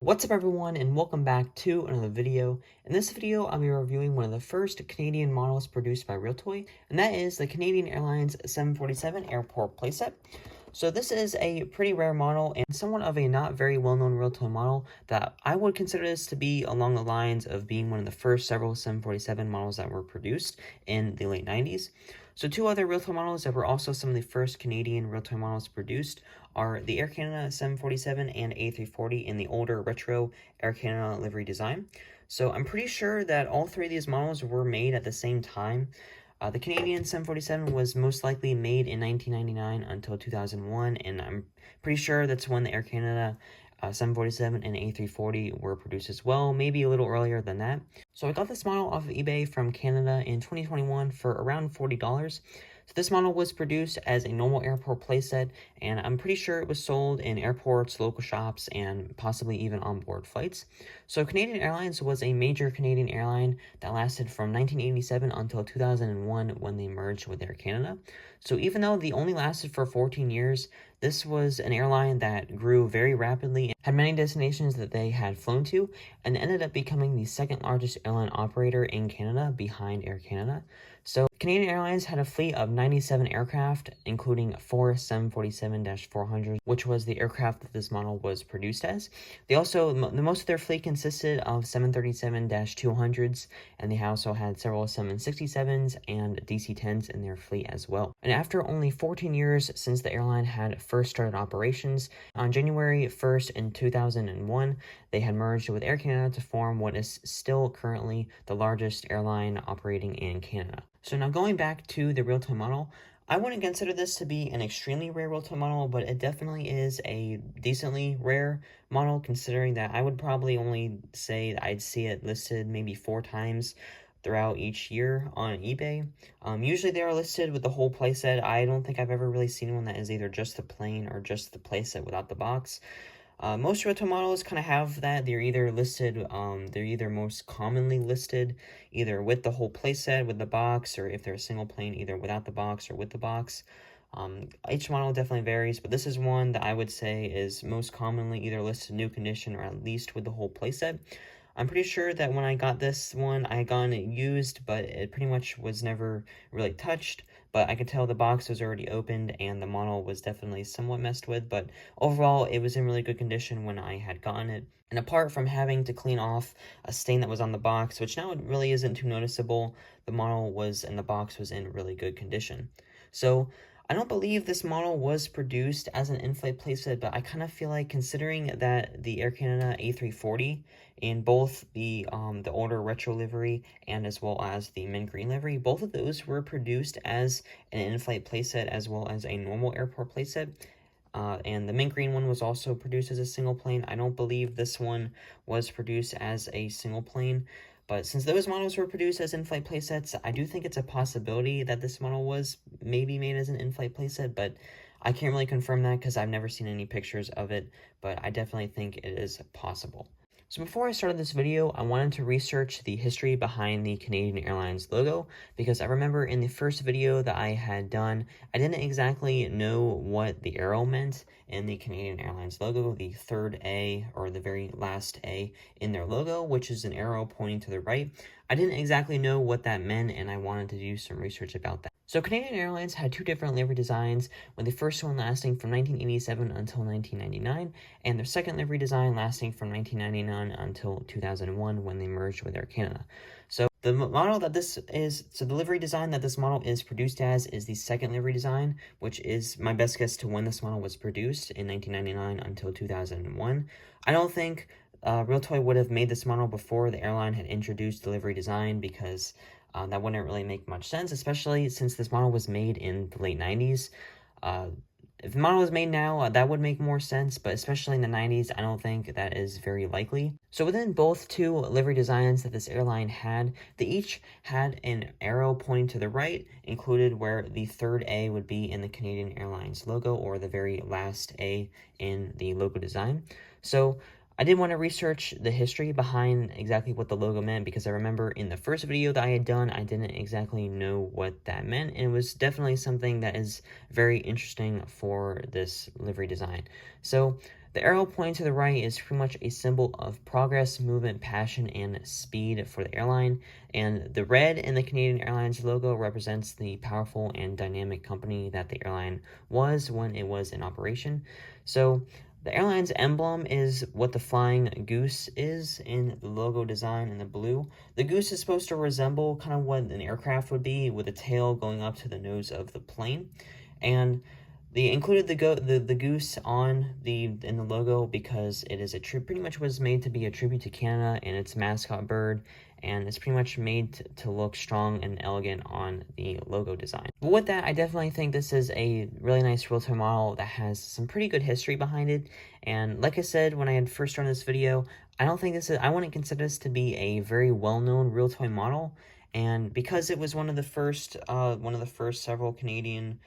What's up everyone, and welcome back to another video. In this video, I'll be reviewing one of the first Canadian models produced by Realtoy, and that is the Canadian Airlines 747 Airport Playset. So this is a pretty rare model and somewhat of a not very well-known Realtoy model that I would consider this to be along the lines of being one of the first several 747 models that were produced in the late 90s. So two other Realtoy models that were also some of the first Canadian Realtoy models produced are the Air Canada 747 and A340 in the older retro Air Canada livery design. So I'm pretty sure that all three of these models were made at the same time. The Canadian 747 was most likely made in 1999 until 2001, and I'm pretty sure that's when the Air Canada 747 and A340 were produced as well, maybe a little earlier than that. So I got this model off of eBay from Canada in 2021 for around $40. So this model was produced as a normal airport playset, and I'm pretty sure it was sold in airports, local shops, and possibly even onboard flights. So Canadian Airlines was a major Canadian airline that lasted from 1987 until 2001 when they merged with Air Canada. So even though they only lasted for 14 years, this was an airline that grew very rapidly, had many destinations that they had flown to, and ended up becoming the second largest airline operator in Canada behind Air Canada. So Canadian Airlines had a fleet of 97 aircraft, including 4 747-400s, which was the aircraft that this model was produced as. They also, most of their fleet consisted of 737-200s, and they also had several 767s and DC-10s in their fleet as well. And after only 14 years since the airline had first started operations, on January 1st in 2001, they had merged with Air Canada to form what is still currently the largest airline operating in Canada. So now going back to the Realtoy model, I wouldn't consider this to be an extremely rare Realtoy model, but it definitely is a decently rare model, considering that I would probably only say that I'd see it listed maybe 4 times throughout each year on eBay. Usually they are listed with the whole playset. I don't think I've ever really seen one that is either just the plain or just the playset without the box. Most Realtoy models kind of have that. They're either listed, they're either most commonly listed either with the whole playset, with the box, or if they're a single plane, either without the box or with the box. Each model definitely varies, but this is one that I would say is most commonly either listed new condition or at least with the whole playset. I'm pretty sure that when I got this one, I had gotten it used, but it pretty much was never really touched. But I could tell the box was already opened and the model was definitely somewhat messed with, but overall it was in really good condition when I had gotten it. And apart from having to clean off a stain that was on the box, which now it really isn't too noticeable, the model was and the box was in really good condition. So I don't believe this model was produced as an in-flight playset, but I kind of feel like, considering that the Air Canada A340 in both the older retro livery and as well as the mint green livery, both of those were produced as an in-flight playset as well as a normal airport playset. And the mint green one was also produced as a single plane. I don't believe this one was produced as a single plane. But since those models were produced as in-flight playsets, I do think it's a possibility that this model was maybe made as an in-flight playset, but I can't really confirm that because I've never seen any pictures of it, but I definitely think it is possible. So before I started this video, I wanted to research the history behind the Canadian Airlines logo, because I remember in the first video that I had done, I didn't exactly know what the arrow meant in the Canadian Airlines logo, the third A or the very last A in their logo, which is an arrow pointing to the right. I didn't exactly know what that meant, and I wanted to do some research about that. So Canadian Airlines had 2 different livery designs, with the first one lasting from 1987 until 1999, and their second livery design lasting from 1999 until 2001 when they merged with Air Canada. So the model that this is, so the livery design that this model is produced as is the second livery design, which is my best guess to when this model was produced in 1999 until 2001. I don't think Realtoy would have made this model before the airline had introduced the livery design, because that wouldn't really make much sense, especially since this model was made in the late 90s. If the model was made now, that would make more sense, but especially in the 90s, I don't think that is very likely. So within both 2 livery designs that this airline had, they each had an arrow pointing to the right, included where the third A would be in the Canadian Airlines logo, or the very last A in the logo design. So I did want to research the history behind exactly what the logo meant, because I remember in the first video that I had done, I didn't exactly know what that meant, and it was definitely something that is very interesting for this livery design. So The arrow pointing to the right is pretty much a symbol of progress, movement, passion, and speed for the airline. And the red in the Canadian Airlines logo represents the powerful and dynamic company that the airline was when it was in operation. So the airline's emblem is what the flying goose is in the logo design in the blue. The goose is supposed to resemble kind of what an aircraft would be, with a tail going up to the nose of the plane. And they included the goose in the logo because it is pretty much was made to be a tribute to Canada and its mascot bird, and it's pretty much made to look strong and elegant on the logo design. But with that, I definitely think this is a really nice Realtoy model that has some pretty good history behind it. And like I said when I had first started this video, I wouldn't consider this to be a very well-known Realtoy model. And because it was one of the first several Canadian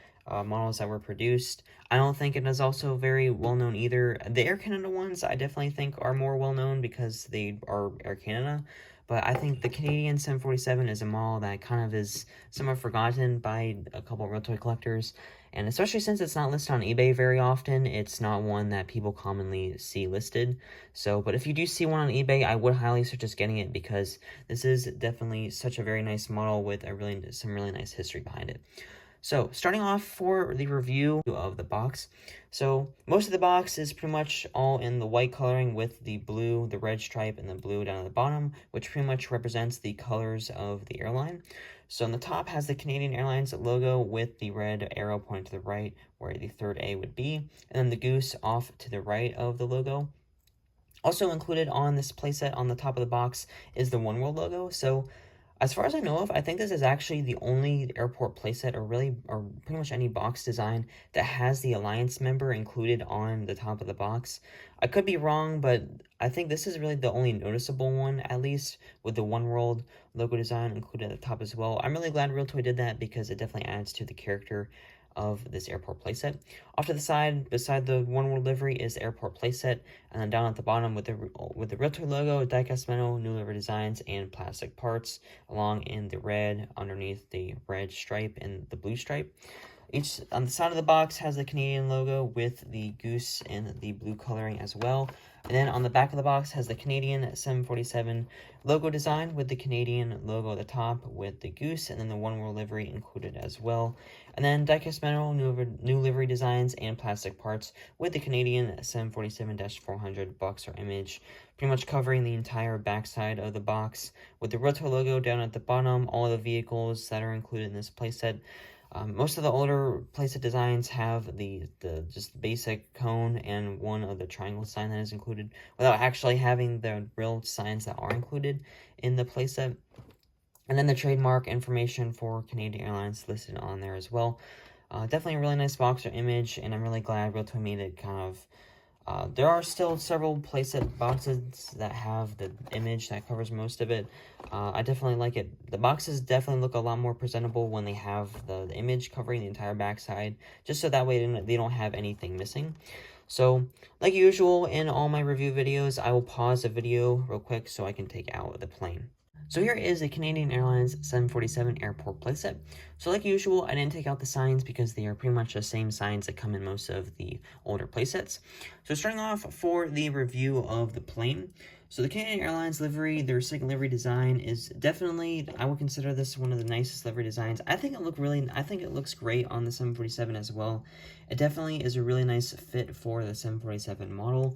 models that were produced, I don't think it is also very well known either. The Air Canada ones I definitely think are more well known because they are Air Canada, but I think the Canadian 747 is a model that kind of is somewhat forgotten by a couple of Realtoy collectors, and especially since it's not listed on eBay very often, it's not one that people commonly see listed. So, but if you do see one on eBay, I would highly suggest getting it because this is definitely such a very nice model with some really nice history behind it. So, starting off for the review of the box. So, most of the box is pretty much all in the white coloring with the blue, the red stripe, and the blue down at the bottom, which pretty much represents the colors of the airline. So, on the top has the Canadian Airlines logo with the red arrow pointing to the right, where the third A would be, and then the goose off to the right of the logo. Also included on this playset on the top of the box is the One World logo. So, as far as I know of, I think this is actually the only airport playset or pretty much any box design that has the Alliance member included on the top of the box. I could be wrong, but I think this is really the only noticeable one, at least, with the One World logo design included at the top as well. I'm really glad Realtoy did that because it definitely adds to the character of this airport playset. Off to the side, beside the One World livery, is the airport playset, and then down at the bottom with the Realtoy logo, die-cast metal, new livery designs, and plastic parts, along in the red underneath the red stripe and the blue stripe. Each on the side of the box has the Canadian logo with the goose and the blue coloring as well. And then on the back of the box has the Canadian 747 logo design with the Canadian logo at the top with the goose, and then the One World livery included as well. And then die-cast metal, new livery designs, and plastic parts with the Canadian 747-400 box or image, pretty much covering the entire backside of the box with the Realtoy logo down at the bottom, all of the vehicles that are included in this playset. Most of the older playset designs have the just basic cone and one of the triangle sign that is included without actually having the real signs that are included in the playset. And then the trademark information for Canadian Airlines listed on there as well. Definitely a really nice box or image, and I'm really glad Realtoy made it kind of... there are still several playset boxes that have the image that covers most of it. I definitely like it. The boxes definitely look a lot more presentable when they have the image covering the entire backside, just so that way they don't have anything missing. So, like usual in all my review videos, I will pause the video real quick so I can take out the plane. So here is the Canadian Airlines 747 Airport Playset. So like usual, I didn't take out the signs because they are pretty much the same signs that come in most of the older playsets. So starting off for the review of the plane. So the Canadian Airlines livery, their second livery design is definitely, I would consider this one of the nicest livery designs. I think it looks great on the 747 as well. It definitely is a really nice fit for the 747 model.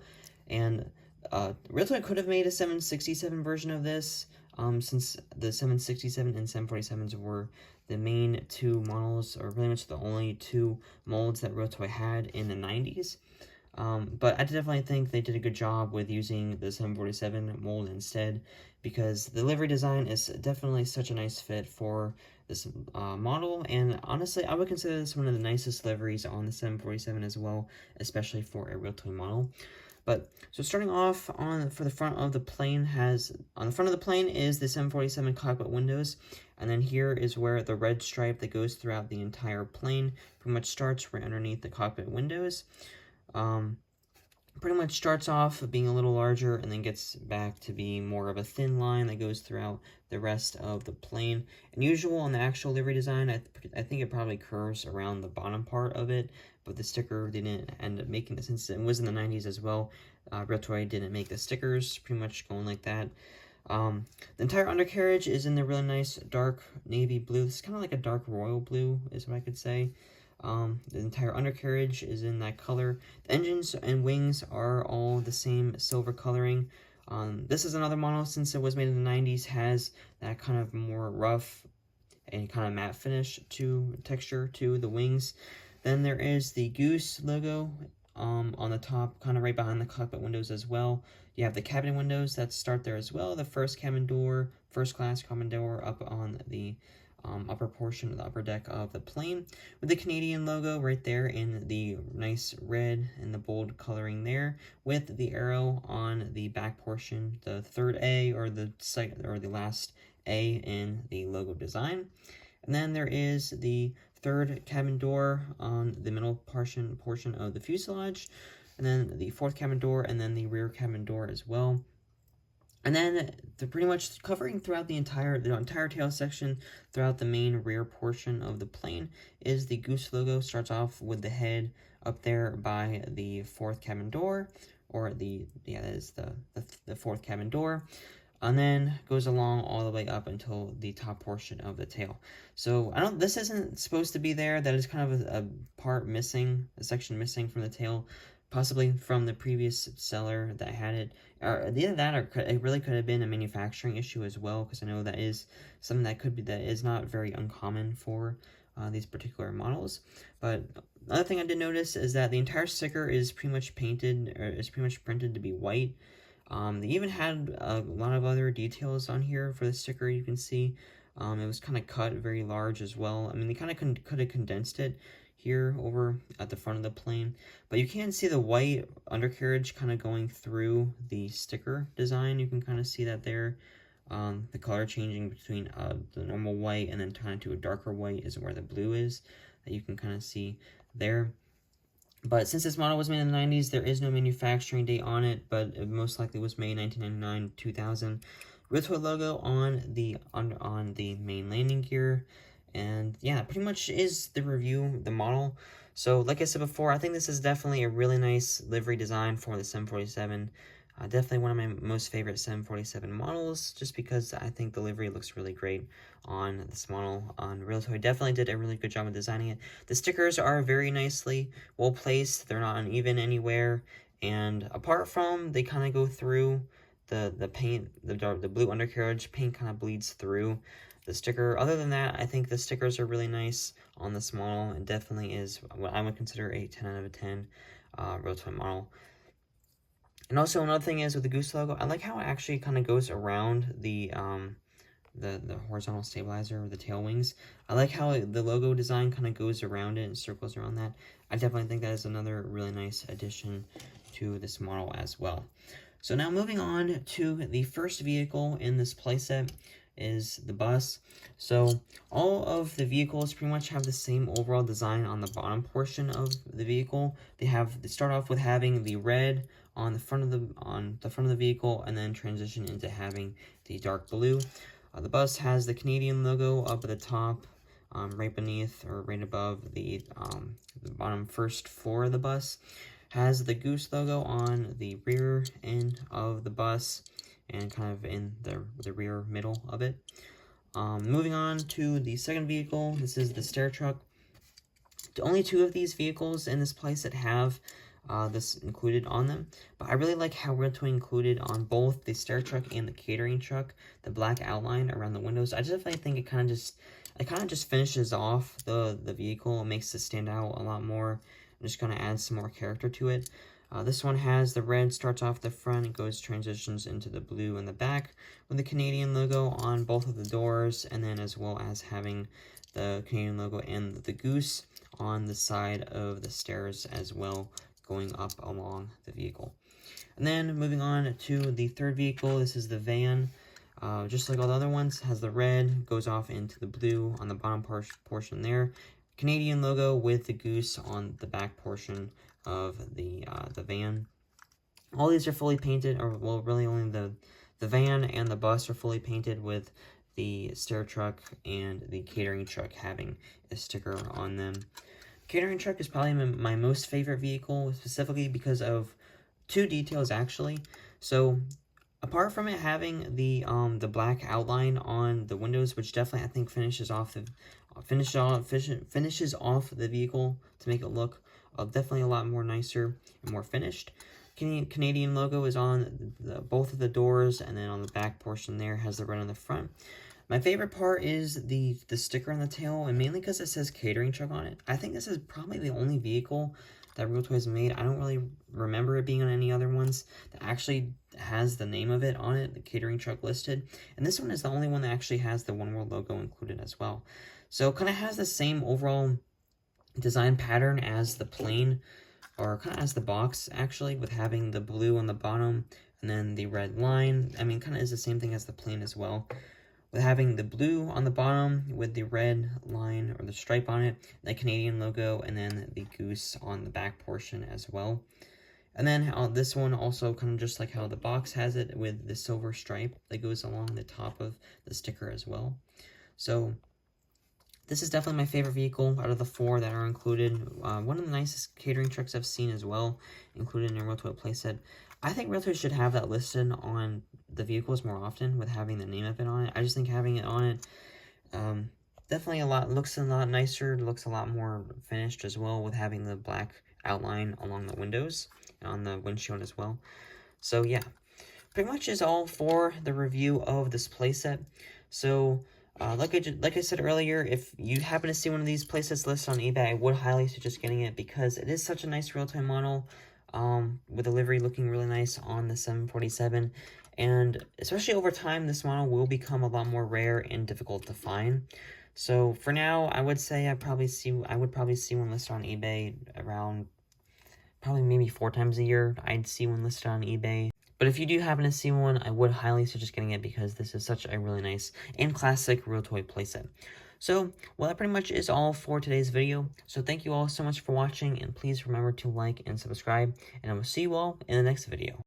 And Realtoy could have made a 767 version of this. Since the 767 and 747s were the main two models, or pretty much the only two molds that Realtoy had in the 90s. But I definitely think they did a good job with using the 747 mold instead, because the livery design is definitely such a nice fit for this model, and honestly, I would consider this one of the nicest liveries on the 747 as well, especially for a Realtoy model. But so starting off for the front of the plane on the front of the plane is the 747 cockpit windows, and then here is where the red stripe that goes throughout the entire plane pretty much starts right underneath the cockpit windows. pretty much starts off being a little larger and then gets back to being more of a thin line that goes throughout the rest of the plane. And usual on the actual livery design, I think it probably curves around the bottom part of it, but the sticker didn't end up making it, since it was in the 90s as well. Realtoy didn't make the stickers, pretty much going like that. The entire undercarriage is in the really nice dark navy blue. It's kind of like a dark royal blue is what I could say. The entire undercarriage is in that color. The engines and wings are all the same silver coloring. This is another model, since it was made in the 90s, has that kind of more rough and kind of matte finish to texture to the wings. Then there is the Goose logo on the top, kind of right behind the cockpit windows as well. You have the cabin windows that start there as well. The first cabin door, first class cabin door up on the upper portion of the upper deck of the plane, with the Canadian logo right there in the nice red and the bold coloring there, with the arrow on the back portion, the third A or the second or the last A in the logo design. And then there is the third cabin door on the middle portion of the fuselage, and then the fourth cabin door, and then the rear cabin door as well. And then they're pretty much covering throughout the entire tail section, throughout the main rear portion of the plane, is the Goose logo. Starts off with the head up there by the fourth cabin door, or that is the fourth cabin door, and then goes along all the way up until the top portion of the tail. So this isn't supposed to be there. That is kind of a part missing, a section missing from the tail, possibly from the previous seller that had it, or either that, or it really could have been a manufacturing issue as well, because I know that is something that is not very uncommon for these particular models. But another thing I did notice is that the entire sticker is pretty much painted, or is pretty much printed to be white. They even had a lot of other details on here for the sticker. You can see it was kind of cut very large as well. I mean, they kind of could have condensed it here over at the front of the plane, but you can see the white undercarriage kind of going through the sticker design. You can kind of see that there. The color changing between the normal white and then turning to a darker white is where the blue is, that you can kind of see there. But since this model was made in the 90s, there is no manufacturing date on it, but it most likely was made 1999, 2000. Realtoy logo on the main landing gear. And yeah, that pretty much is the review, the model. So like I said before, I think this is definitely a really nice livery design for the 747. Definitely one of my most favorite 747 models, just because I think the livery looks really great on this model. Realtoy definitely did a really good job of designing it. The stickers are very nicely well placed. They're not uneven anywhere. And apart from, they kind of go through the paint, the blue undercarriage paint kind of bleeds through the sticker. Other than that, I think the stickers are really nice on this model. It definitely is what I would consider a 10 out of 10 Realtoy model. And also another thing is with the Goose logo, I like how it actually kind of goes around the horizontal stabilizer or the tail wings. I like how the logo design kind of goes around it and circles around that. I definitely think that is another really nice addition to this model as well. So now moving on to the first vehicle in this playset is the bus. So all of the vehicles pretty much have the same overall design on the bottom portion of the vehicle. They start off with having the red on the front of the vehicle, and then transition into having the dark blue. The bus has the Canadian logo up at the top, right beneath or right above the bottom first floor of the bus. Has the Goose logo on the rear end of the bus, and kind of in the rear middle of it. Moving on to the second vehicle, this is the stair truck. Only two of these vehicles in this place that have this included on them, but I really like how Realtoy included on both the stair truck and the catering truck the black outline around the windows. I definitely think it kind of just finishes off the vehicle and makes it stand out a lot more. I'm just going to add some more character to it. This one has the red, starts off the front, it transitions into the blue in the back, with the Canadian logo on both of the doors, and then as well as having the Canadian logo and the Goose on the side of the stairs as well, going up along the vehicle. And then moving on to the third vehicle, this is the van. Just like all the other ones, has the red, goes off into the blue on the bottom portion there. Canadian logo with the Goose on the back portion of the van. All these are fully painted, or well, really only the van and the bus are fully painted, with the stair truck and the catering truck having a sticker on them. Catering truck is probably my most favorite vehicle, specifically because of two details actually. So apart from it having the black outline on the windows, which definitely I think finishes off the vehicle to make it look definitely a lot more nicer and more finished. Canadian logo is on both of the doors, and then on the back portion there has the red on the front. My favorite part is the sticker on the tail, and mainly because it says catering truck on it. I think this is probably the only vehicle that Realtoy has made. I don't really remember it being on any other ones that actually has the name of it on it, the catering truck listed. And this one is the only one that actually has the One World logo included as well. So it kind of has the same overall design pattern as the plane, or kind of as the box actually, with having the blue on the bottom and then the red line. I mean, kind of is the same thing as the plane as well, with having the blue on the bottom with the red line or the stripe on it, the Canadian logo, and then the goose on the back portion as well. And then this one also kind of just like how the box has it, with the silver stripe that goes along the top of the sticker as well. So this is definitely my favorite vehicle out of the four that are included. One of the nicest catering trucks I've seen as well, included in a Realtoy playset. I think Realtoy should have that listed on the vehicles more often, with having the name of it on it. I just think having it on it definitely looks a lot nicer, looks a lot more finished as well, with having the black outline along the windows and on the windshield as well. So yeah, pretty much is all for the review of this playset. So like I said earlier, if you happen to see one of these playsets listed on eBay, I would highly suggest getting it, because it is such a nice Realtoy model, with the livery looking really nice on the 747, and especially over time, this model will become a lot more rare and difficult to find. So for now, I would say I would probably see one listed on eBay around probably maybe 4 times a year. I'd see one listed on eBay. But if you do happen to see one, I would highly suggest getting it, because this is such a really nice and classic Realtoy playset. So, well, that pretty much is all for today's video. So thank you all so much for watching, and please remember to like and subscribe, and I will see you all in the next video.